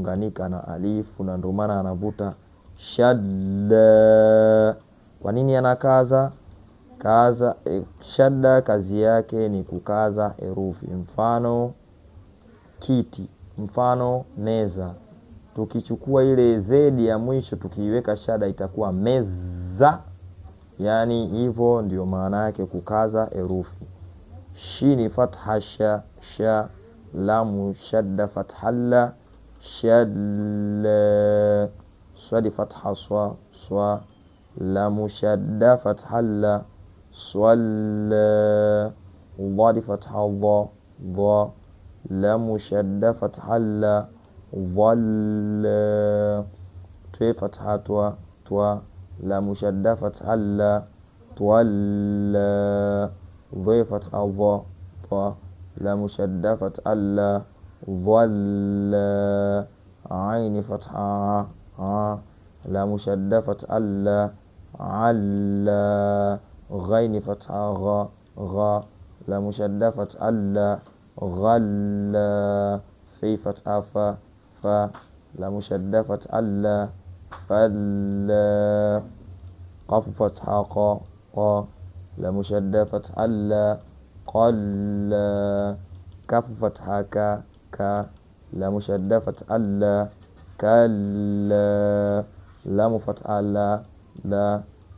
imeunganika na alifu na ndio maana anavuta shadda. Kwa nini anakaza? Shadda kazi yake ni kukaza herufi. Mfano kiti, mfano meza. Tukichukua ile zedi ya mwisho tukiiweka shadda itakuwa meza. Yani hivyo ndio maana yake kukaza herufi. Shini fatha sha, lamu shadda fathalla shadla, swadi fatha swa, lamu shadda fathalla swalla, dhadi fatha dha, lamu shadda fathalla dhalla, twe fatha twa, lamu shadda fathalla twalla, dhi fatha dha, lamu shadda fathalla dhalla, aini fatha lamu shadda fathalla alla, ghaini fatha gha, lamu shadda fathalla ghalla, fi fatha fa, lamu shadda fathalla falla, qaf fatha qa, lamu shadda fathalla qalla, kaf fatha ka, lamu shadda fathalla kalla, lamu fatha la,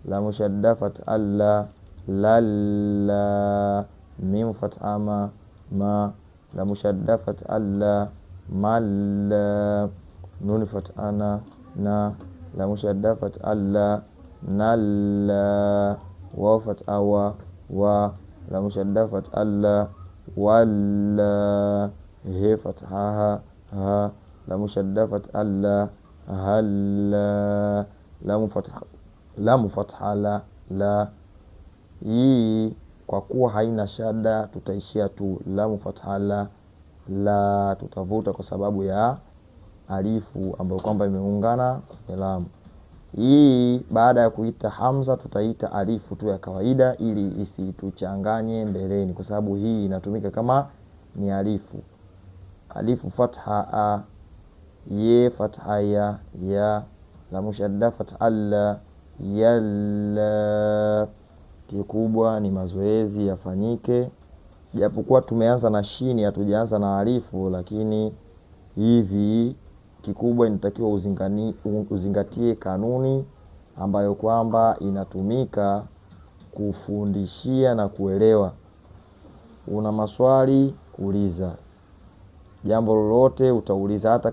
lamu shadda fathalla lalla, mim fatha ma, lamu shadda fathalla malla, nun fatha na, lamu shadda fathalla nalla, waw fatha wa, lamu shadda fathalla walla, he fatha ha, lamu shadda fathalla halla, lamu fatha la. Hii kwa kuwa haina shadda tutaishia tu lamu fatha la, tutavuta kwa sababu ya alifu ambayo kwamba imeungana kwenye lamu. Hii baada ya kuita hamza tutaita alifu tu ya kawaida ili isituchanganye mbeleni, kwa sababu hii inatumika kama ni alifu. Alifu fatha a, ye fatha ya, lamu shadda fathalla yalla. Kikubwa ni mazoezi yafanyike, japokuwa tumeanza na shini hatujaanza na alifu, lakini hivi kikubwa inatakiwa uzingatie kanuni ambayo kwamba inatumika kufundishia na kuelewa. Una maswali uliza, jambo lolote utauliza, hata